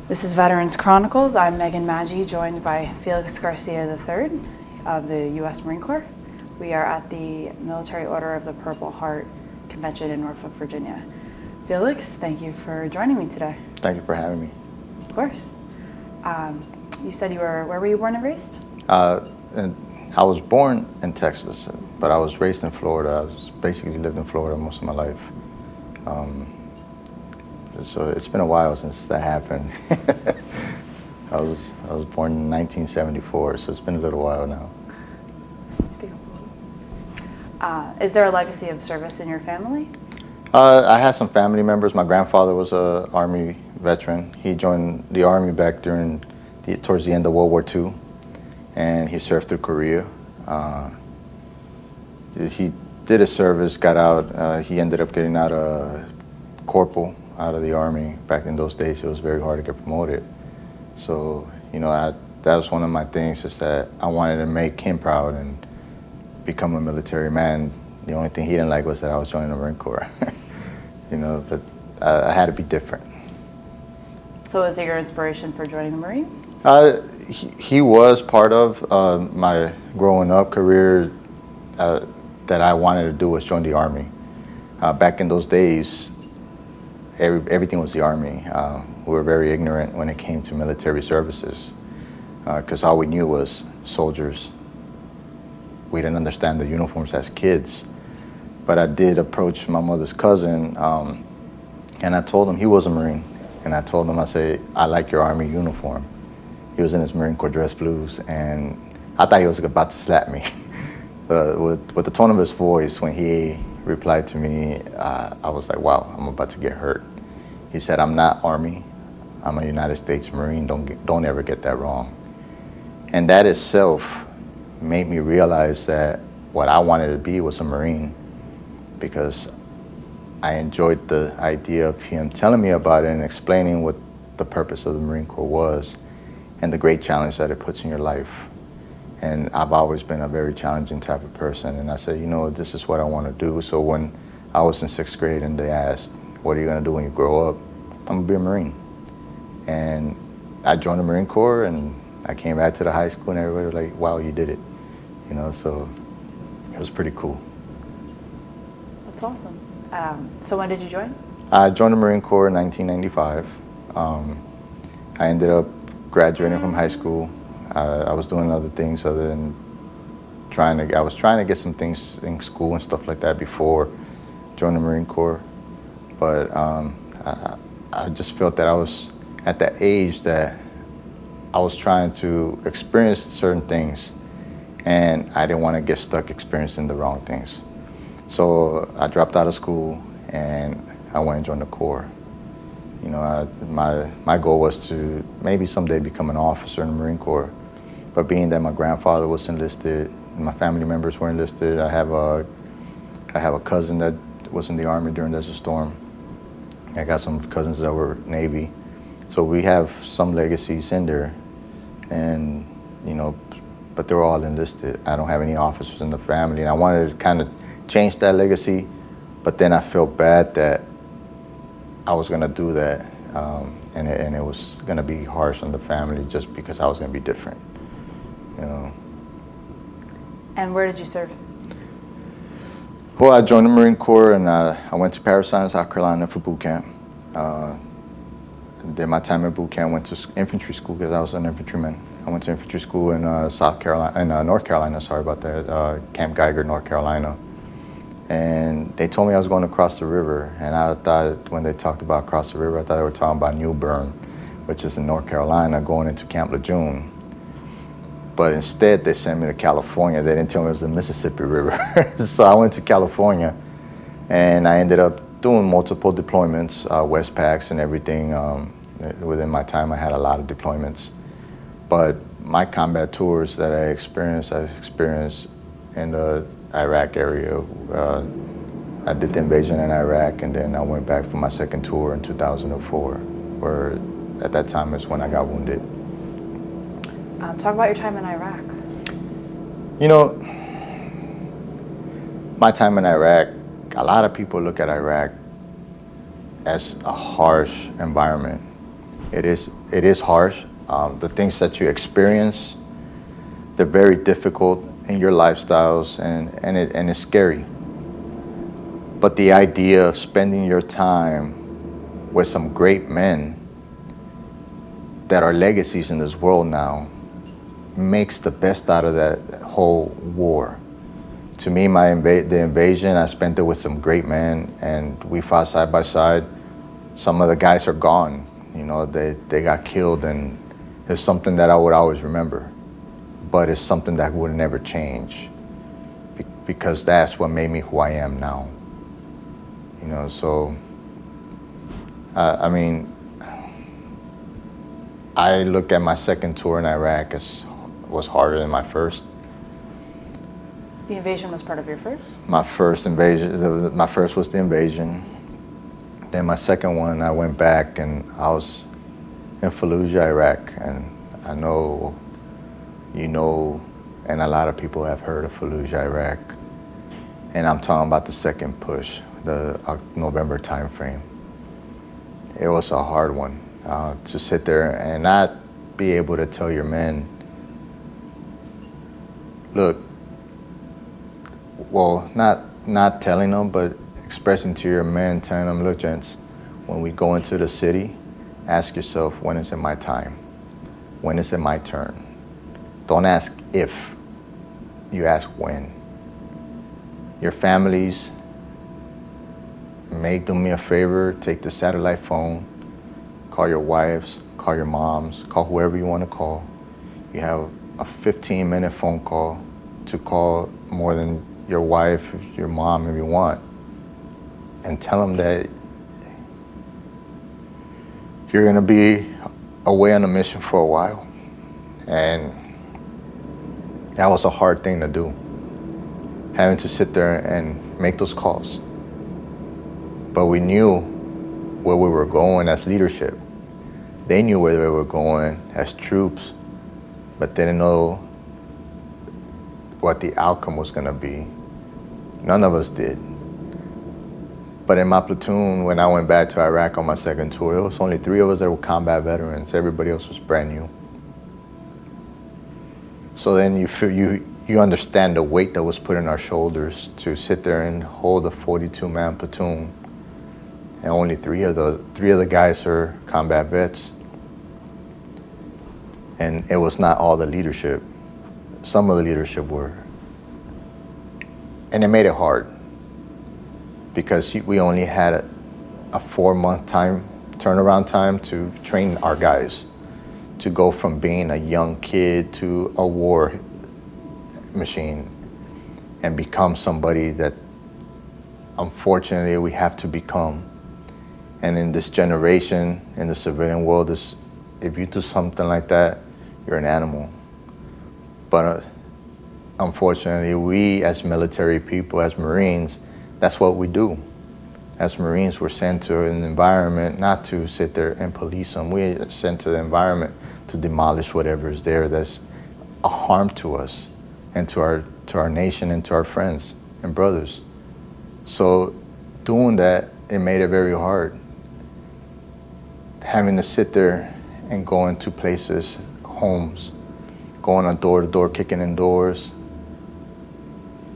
This is Veterans Chronicles. I'm Megan Maggi, joined by Felix Garcia III of the U.S. Marine Corps. We are at the Military Order of the Purple Heart Convention in Norfolk, Virginia. Felix, thank you for joining me today. Thank you for having me. Of course. You said where were you born and raised? And I was born in Texas, but I was raised in Florida. I was basically lived in Florida most of my life. So it's been a while since that happened. I was born in 1974, so it's been a little while now. Is there a legacy of service in your family? I had some family members. My grandfather was an Army veteran. He joined the Army back towards the end of World War II, and he served through Korea. He did his service, got out. He ended up getting out a corporal out of the Army. Back in those days, it was very hard to get promoted. So, that was one of my things, is that I wanted to make him proud and become a military man. The only thing he didn't like was that I was joining the Marine Corps. But I had to be different. So is it your inspiration for joining the Marines? He was part of my growing up career. That I wanted to do was join the Army. Back in those days, everything was the Army. We were very ignorant when it came to military services, because all we knew was soldiers. We didn't understand the uniforms as kids. But I did approach my mother's cousin, and I told him, he was a Marine, and I told him, I said, I like your Army uniform. He was in his Marine Corps dress blues, and I thought he was about to slap me. With the tone of his voice, when he replied to me, I was like, wow, I'm about to get hurt. He said, I'm not Army, I'm a United States Marine, don't ever get that wrong. And that itself made me realize that what I wanted to be was a Marine, because I enjoyed the idea of him telling me about it and explaining what the purpose of the Marine Corps was and the great challenge that it puts in your life. And I've always been a very challenging type of person. And I said, this is what I want to do. So when I was in 6th grade and they asked, what are you going to do when you grow up? I'm going to be a Marine. And I joined the Marine Corps, and I came back to the high school, and everybody was like, wow, you did it. So it was pretty cool. That's awesome. So when did you join? I joined the Marine Corps in 1995. I ended up graduating from high school. I was doing other things other than I was trying to get some things in school and stuff like that before joining the Marine Corps. But I just felt that I was at that age that I was trying to experience certain things, and I didn't want to get stuck experiencing the wrong things. So I dropped out of school and I went and joined the Corps. My goal was to maybe someday become an officer in the Marine Corps. But being that my grandfather was enlisted, and my family members were enlisted, I have a cousin that was in the Army during Desert Storm. I got some cousins that were Navy. So we have some legacies in there, and but they're all enlisted. I don't have any officers in the family, and I wanted to kind of change that legacy, but then I felt bad that I was gonna do that, and it was gonna be harsh on the family just because I was gonna be different, And where did you serve? Well, I joined the Marine Corps, and I went to Parasite, South Carolina for boot camp. Did my time at boot camp, went to infantry school because I was an infantryman. I went to infantry school in North Carolina, sorry about that, Camp Geiger, North Carolina. And they told me I was going to cross the river, and I thought when they talked about cross the river, I thought they were talking about New Bern, which is in North Carolina, going into Camp Lejeune. But instead, they sent me to California. They didn't tell me it was the Mississippi River. So I went to California, and I ended up doing multiple deployments, Westpacks and everything. Within my time, I had a lot of deployments. But my combat tours that I experienced in the Iraq area. I did the invasion in Iraq, and then I went back for my second tour in 2004, where at that time is when I got wounded. Talk about your time in Iraq. My time in Iraq, a lot of people look at Iraq as a harsh environment It is harsh. The things that you experience, they're very difficult in your lifestyles, and it's scary. But the idea of spending your time with some great men that are legacies in this world now makes the best out of that whole war. To me, the invasion, I spent it with some great men, and we fought side by side. Some of the guys are gone. They got killed, and it's something that I would always remember. But it's something that would never change, because that's what made me who I am now. So I mean, I look at my second tour in Iraq as was harder than my first. The invasion was part of your first? My first invasion, my first was the invasion. Then my second one, I went back and I was in Fallujah, Iraq. And I know, and a lot of people have heard of Fallujah, Iraq. And I'm talking about the second push, the November timeframe. It was a hard one to sit there and not be able to tell your men, look, well, not telling them, but expressing to your men, telling them, look, gents, when we go into the city, ask yourself, when is it my time? When is it my turn? Don't ask if, you ask when. Your families, make them a favor, take the satellite phone, call your wives, call your moms, call whoever you want to call. You have a 15-minute phone call to call more than your wife, your mom, if you want, and tell them that you're going to be away on a mission for a while. And that was a hard thing to do, having to sit there and make those calls. But we knew where we were going as leadership. They knew where they were going as troops, but they didn't know what the outcome was going to be. None of us did. But in my platoon, when I went back to Iraq on my second tour, it was only 3 of us that were combat veterans. Everybody else was brand new. So then you understand the weight that was put on our shoulders to sit there and hold a 42-man platoon, and only 3 of the guys are combat vets. And it was not all the leadership. Some of the leadership were. And it made it hard, because we only had a 4-month turnaround time to train our guys to go from being a young kid to a war machine and become somebody that unfortunately we have to become. And in this generation, in the civilian world, if you do something like that, you're an animal. But unfortunately, we as military people, as Marines, that's what we do. As Marines, we're sent to an environment not to sit there and police them. We're sent to the environment to demolish whatever is there that's a harm to us and to our nation and to our friends and brothers. So doing that, it made it very hard. Having to sit there and go into places, homes, going on door to door, kicking in doors,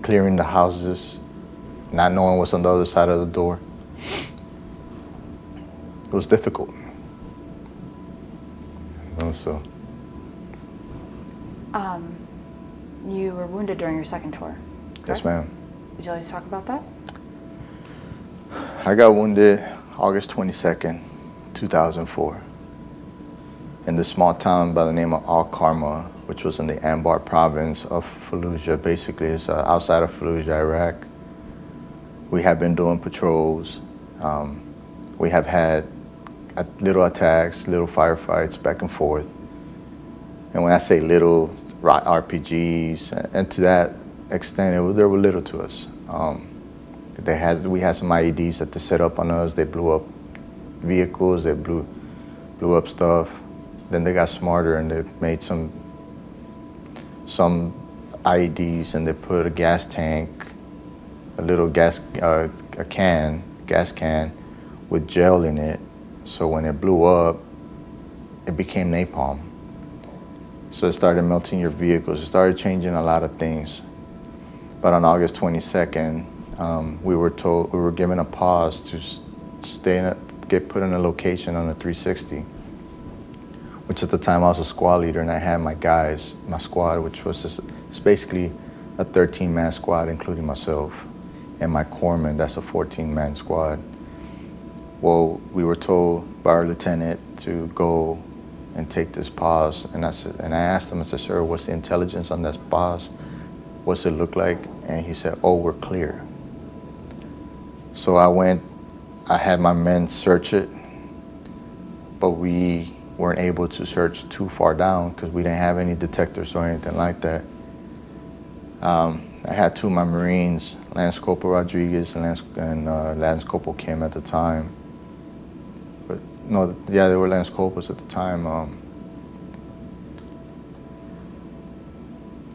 clearing the houses, not knowing what's on the other side of the door. It was difficult. So. You were wounded during your second tour, correct? Yes, ma'am. Would you like to talk about that? I got wounded August 22nd, 2004, in this small town by the name of Al Karma, which was in the Anbar province of Fallujah. Basically, it's outside of Fallujah, Iraq. We have been doing patrols. We have had little attacks, little firefights back and forth. And when I say little, RPGs, and to that extent, they were little to us. We had some IEDs that they set up on us. They blew up vehicles. They blew up stuff. Then they got smarter and they made some IEDs, and they put a gas tank, a little gas can with gel in it. So when it blew up, it became napalm. So it started melting your vehicles. It started changing a lot of things. But on August 22nd, we were given a pause to get put in a location on a 360, which at the time I was a squad leader, and I had my guys, my squad, which was it's basically a 13-man squad, including myself, and my corpsman, that's a 14-man squad. Well, we were told by our lieutenant to go and take this pause, and I asked him, I said, sir, what's the intelligence on this pause? What's it look like? And he said, oh, we're clear. So I had my men search it, but we weren't able to search too far down because we didn't have any detectors or anything like that. I had two of my Marines, Lance Corporal Rodriguez and Lance Corporal Kim at the time. But no, yeah, they were Lance Corporals at the time.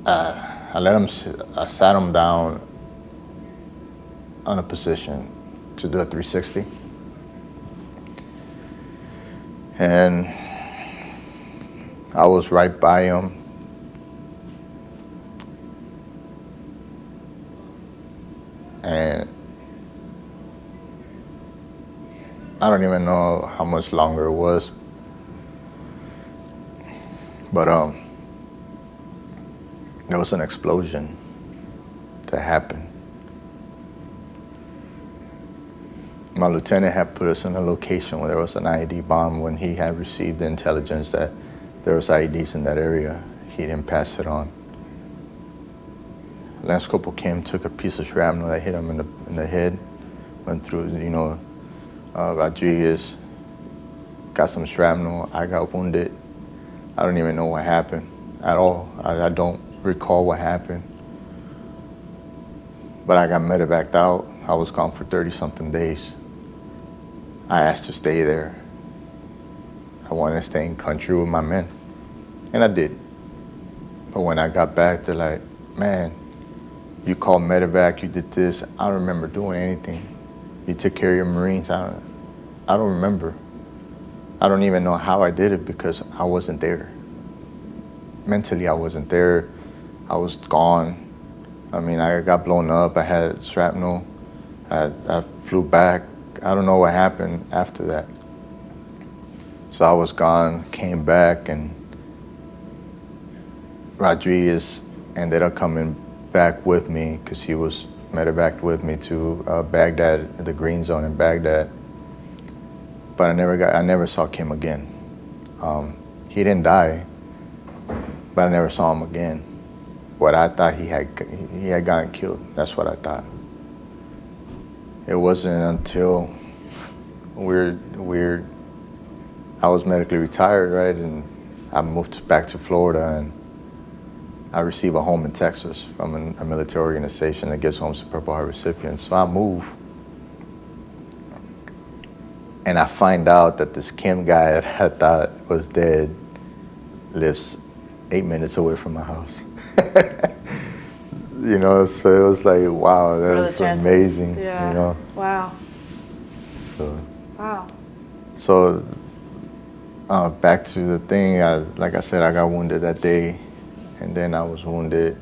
I sat them down on a position to do a 360. And I was right by him. And I don't even know how much longer it was. But there was an explosion that happened. My lieutenant had put us in a location where there was an IED bomb. When he had received the intelligence that there was IEDs in that area, he didn't pass it on. Lance Corporal Kim took a piece of shrapnel that hit him in the head, went through, Rodriguez got some shrapnel. I got wounded. I don't even know what happened at all. I don't recall what happened. But I got medevaced out. I was gone for 30-something days. I asked to stay there. I wanted to stay in country with my men. And I did. But when I got back, they're like, man, you called medevac, you did this. I don't remember doing anything. You took care of your Marines. I don't remember. I don't even know how I did it because I wasn't there. Mentally, I wasn't there. I was gone. I mean, I got blown up. I had shrapnel. I flew back. I don't know what happened after that. So I was gone, came back, and Rodriguez ended up coming back with me because he was medevaced with me to Baghdad, the Green Zone in Baghdad. But I never saw Kim again. He didn't die, but I never saw him again. What I thought he had gotten killed. That's what I thought. It wasn't until I was medically retired, right, and I moved back to Florida, and I received a home in Texas from a military organization that gives homes to Purple Heart recipients. So I move, and I find out that this Kim guy that I thought was dead lives 8 minutes away from my house. So it was like, wow, that was amazing. Yeah. Wow. Wow. So back to the thing, like I said, I got wounded that day, and then I was wounded.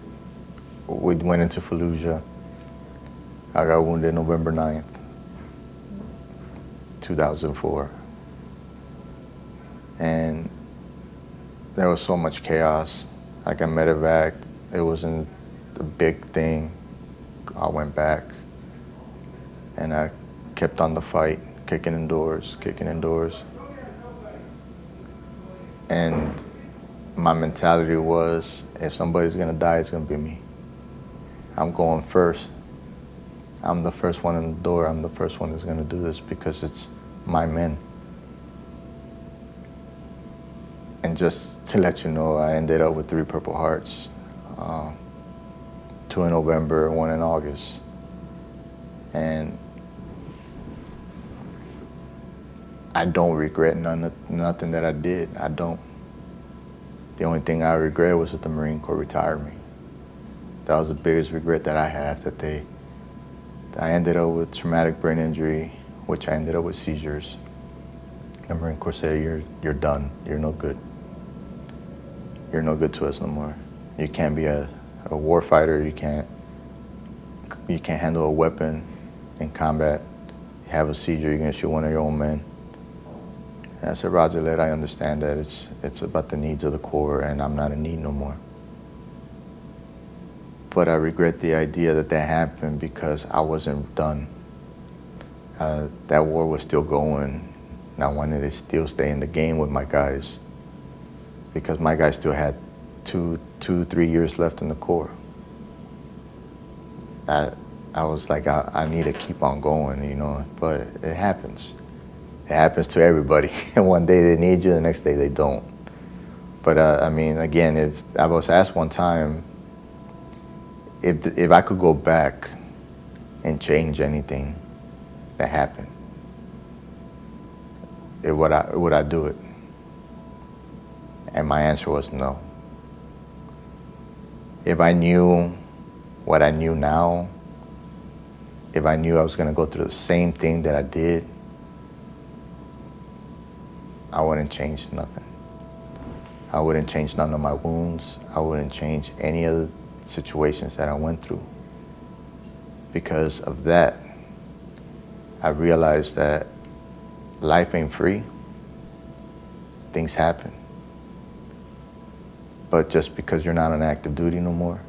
We went into Fallujah. I got wounded November 9th, 2004. And there was so much chaos. I got medevaced. It wasn't a big thing. I went back, and I kept on the fight, kicking in doors. And my mentality was, if somebody's gonna die, it's gonna be me. I'm going first. I'm the first one in the door. I'm the first one that's gonna do this because it's my men. And just to let you know, I ended up with 3 Purple Hearts, 2 in November, 1 in August. And I don't regret nothing that I did. I don't. The only thing I regret was that the Marine Corps retired me. That was the biggest regret that I have, that I ended up with traumatic brain injury, which I ended up with seizures. The Marine Corps said, you're done. You're no good. You're no good to us no more. You can't be a war fighter. You can't handle a weapon in combat. You have a seizure, you're gonna shoot one of your own men. And I said, Roger, I understand that it's about the needs of the Corps, and I'm not in need no more. But I regret the idea that happened because I wasn't done. That war was still going, and I wanted to still stay in the game with my guys because my guys still had 3 years left in the Corps. I was like, I need to keep on going, you know, but it happens. It happens to everybody. One day they need you, the next day they don't. But I mean, again, if I was asked one time, if I could go back and change anything that happened, would I do it? And my answer was no. If I knew what I knew now, if I knew I was gonna go through the same thing that I did, I wouldn't change nothing. I wouldn't change none of my wounds. I wouldn't change any of the situations that I went through. Because of that, I realized that life ain't free. Things happen. But just because you're not on active duty no more,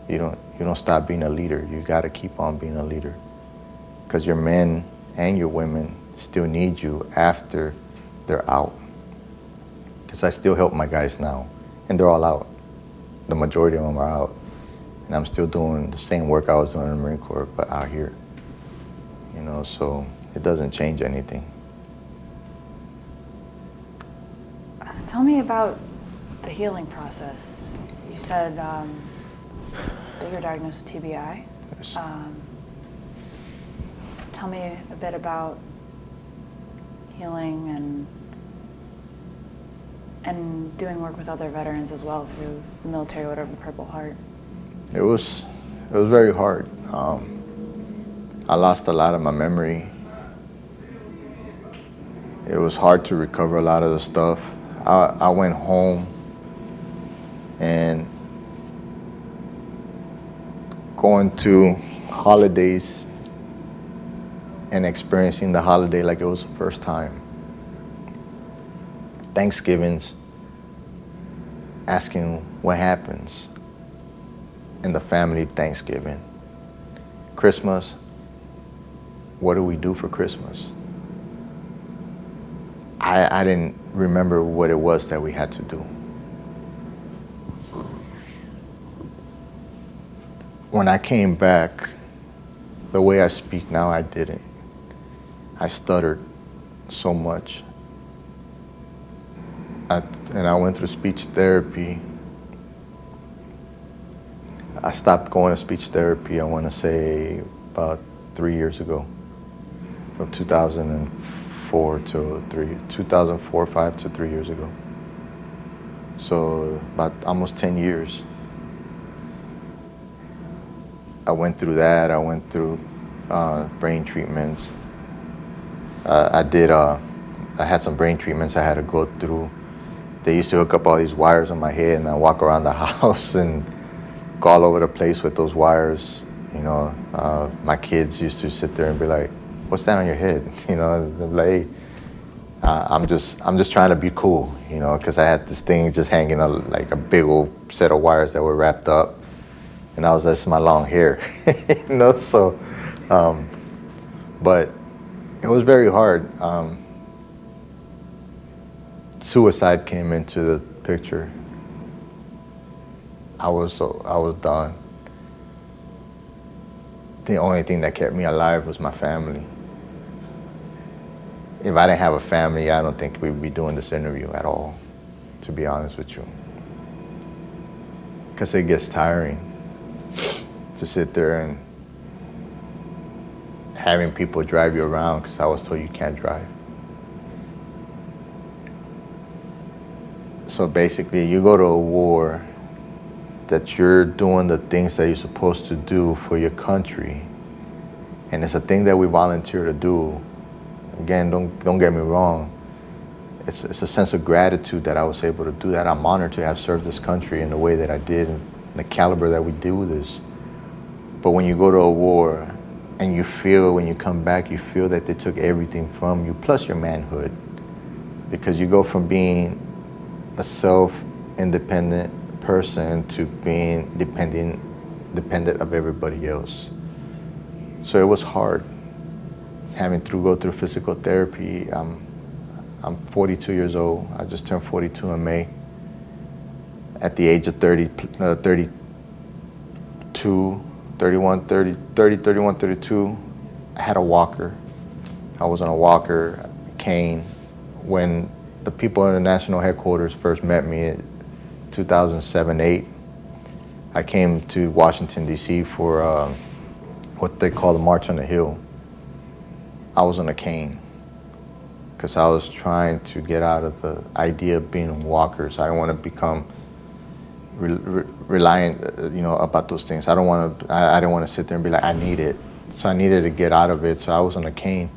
you don't stop being a leader. You gotta keep on being a leader. Because your men and your women still need you after they're out. Because I still help my guys now, and they're all out. The majority of them are out. And I'm still doing the same work I was doing in the Marine Corps, but out here. You know, so it doesn't change anything. Tell me about the healing process. You said that you're diagnosed with TBI. Yes. Tell me a bit about healing and doing work with other veterans as well through the Military Order of the Purple Heart. It was very hard. I lost a lot of my memory. It was hard to recover a lot of the stuff. I went home and going to holidays and experiencing the holiday like it was the first time. Thanksgivings, asking what happens in the family Thanksgiving. Christmas, what do we do for Christmas? I didn't remember what it was that we had to do. When I came back, the way I speak now, I didn't. I stuttered so much. And I went through speech therapy. I stopped going to speech therapy, I want to say, about 3 years ago. From 2004 to 5 to 3 years ago. So about almost 10 years. I went through that. I went through brain treatments. I had some brain treatments I had to go through. They used to hook up all these wires on my head, and I walk around the house and go all over the place with those wires. You know, my kids used to sit there and be like, "What's that on your head?" You know, they're like, "Hey, I'm just trying to be cool," you know, because I had this thing just hanging on like a big old set of wires that were wrapped up, and that's my long hair, you know. So, but it was very hard. Suicide came into the picture. I was done. The only thing that kept me alive was my family. If I didn't have a family, I don't think we'd be doing this interview at all, to be honest with you. Because it gets tiring to sit there and having people drive you around, because I was told you can't drive. So basically, you go to a war that you're doing the things that you're supposed to do for your country, and it's a thing that we volunteer to do. Again, don't get me wrong. It's a sense of gratitude that I was able to do that. I'm honored to have served this country in the way that I did, and the caliber that we do this. But when you go to a war and you feel, when you come back, you feel that they took everything from you, plus your manhood. Because you go from being a self-independent person to being dependent of everybody else. So it was hard having to go through physical therapy. I'm 42 years old. I just turned 42 in May. At the age of 32, I had a walker. I was on a walker, cane. When the people in the national headquarters first met me in 2007-8, I came to Washington, D.C. for what they call the March on the Hill. I was on a cane because I was trying to get out of the idea of being on walkers. I didn't want to become reliant, about those things. I didn't want to sit there and be like, I need it. So I needed to get out of it. So I was on a cane.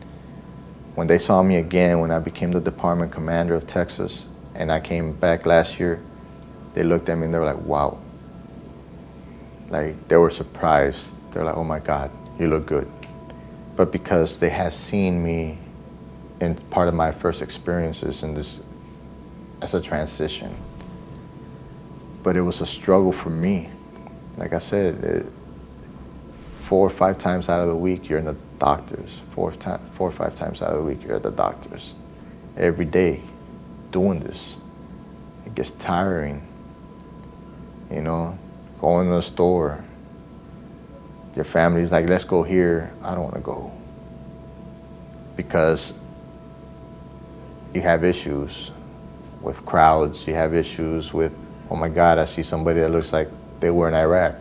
When they saw me again, when I became the department commander of Texas, and I came back last year, they looked at me and they were like, wow. Like, they were surprised. They were like, oh my God, you look good. But because they had seen me in part of my first experiences in this as a transition. But it was a struggle for me. Like I said, 4 or 5 times out of the week, you're in the doctors. 4 or 5 times out of the week, you're at the doctors. Every day, doing this. It gets tiring. Going to the store. Your family's like, let's go here. I don't want to go. Because you have issues with crowds. You have issues with, oh my God, I see somebody that looks like they were in Iraq.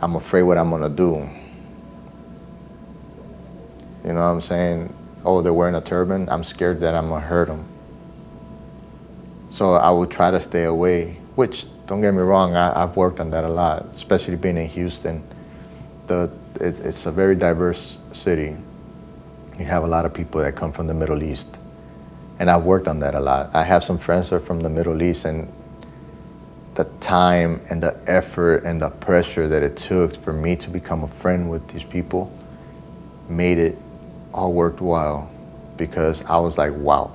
I'm afraid what I'm going to do. You know what I'm saying? Oh, they're wearing a turban. I'm scared that I'm going to hurt them. So I would try to stay away, which, don't get me wrong, I've worked on that a lot, especially being in Houston. It's a very diverse city. You have a lot of people that come from the Middle East. And I've worked on that a lot. I have some friends that are from the Middle East, and the time and the effort and the pressure that it took for me to become a friend with these people made it all worthwhile, because I was like, wow,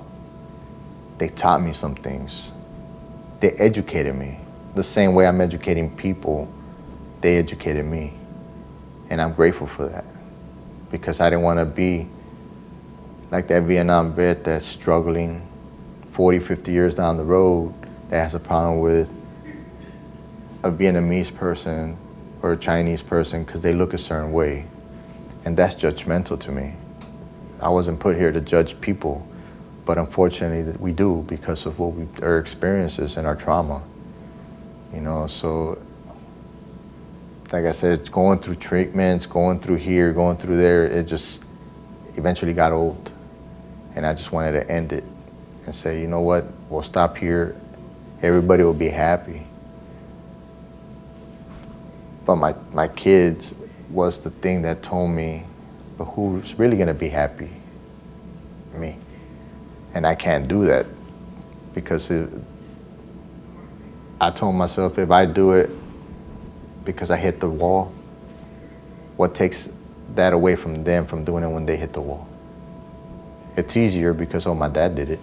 they taught me some things. They educated me. The same way I'm educating people, they educated me. And I'm grateful for that, because I didn't want to be like that Vietnam vet that's struggling 40, 50 years down the road that has a problem with a Vietnamese person or a Chinese person because they look a certain way. And that's judgmental to me. I wasn't put here to judge people, but unfortunately we do because of our experiences and our trauma. So like I said, it's going through treatments, going through here, going through there, it just eventually got old. And I just wanted to end it and say, you know what, we'll stop here. Everybody will be happy. But my kids was the thing that told me, but who's really gonna be happy? Me. And I can't do that because I told myself, if I do it because I hit the wall, what takes that away from them from doing it when they hit the wall? It's easier because, my dad did it.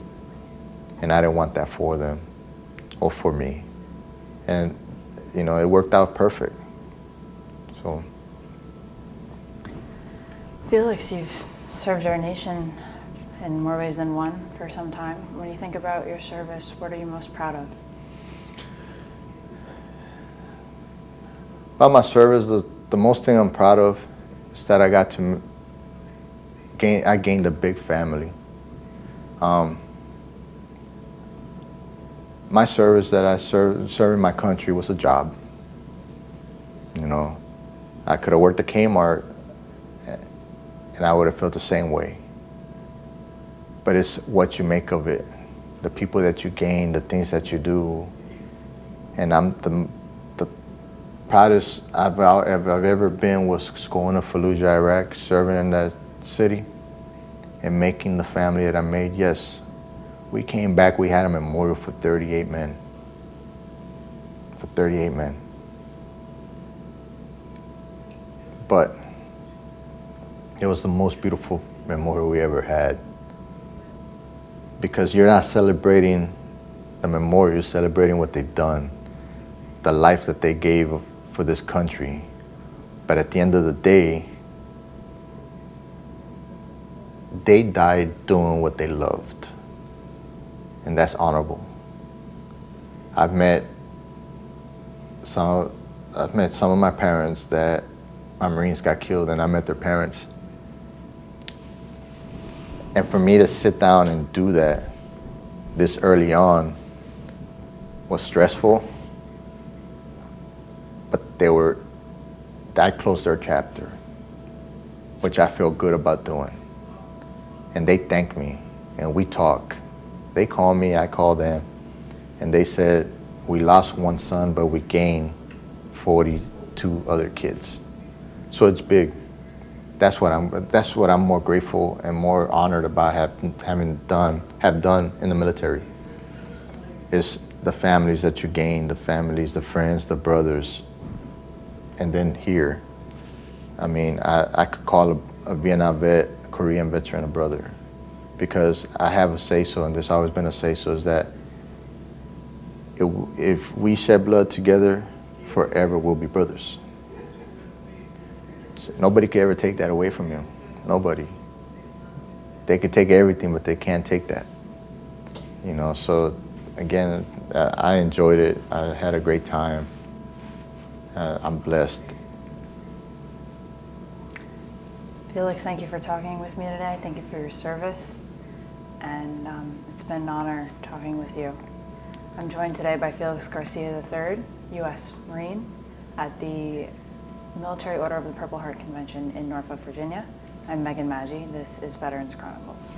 And I didn't want that for them or for me. And, it worked out perfect. So. Felix, you've served our nation in more ways than one for some time. When you think about your service, what are you most proud of? About my service, the most thing I'm proud of is that I got to gained a big family. My service that I serving my country was a job. I could have worked at Kmart and I would have felt the same way. But it's what you make of it, the people that you gain, the things that you do. And I'm the proudest I've ever been was going to Fallujah, Iraq, serving in that city. and making the family that I made, yes, we came back, we had a memorial for 38 men. For 38 men. But it was the most beautiful memorial we ever had. Because you're not celebrating the memorial, you're celebrating what they've done, the life that they gave for this country. But at the end of the day, they died doing what they loved. And that's honorable. I've met some of my parents that my Marines got killed, and I met their parents. And for me to sit down and do that this early on was stressful, but that closed their chapter, which I feel good about doing. And they thanked me, and we talk. They call me, I call them, and they said, we lost one son, but we gained 42 other kids. So it's big. That's what I'm more grateful and more honored about have done in the military. Is the families that you gain, the families, the friends, the brothers, and then here. I mean, I could call a Vietnam vet, a Korean veteran, a brother, because I have a say-so, and there's always been a say-so, is that if we shed blood together, forever we'll be brothers. So nobody could ever take that away from you. Nobody. They could take everything, but they can't take that. You know, so again, I enjoyed it. I had a great time. I'm blessed. Felix, thank you for talking with me today. Thank you for your service. And it's been an honor talking with you. I'm joined today by Felix Garcia III, U.S. Marine, at the Military Order of the Purple Heart Convention in Norfolk, Virginia. I'm Megan Maggi. This is Veterans Chronicles.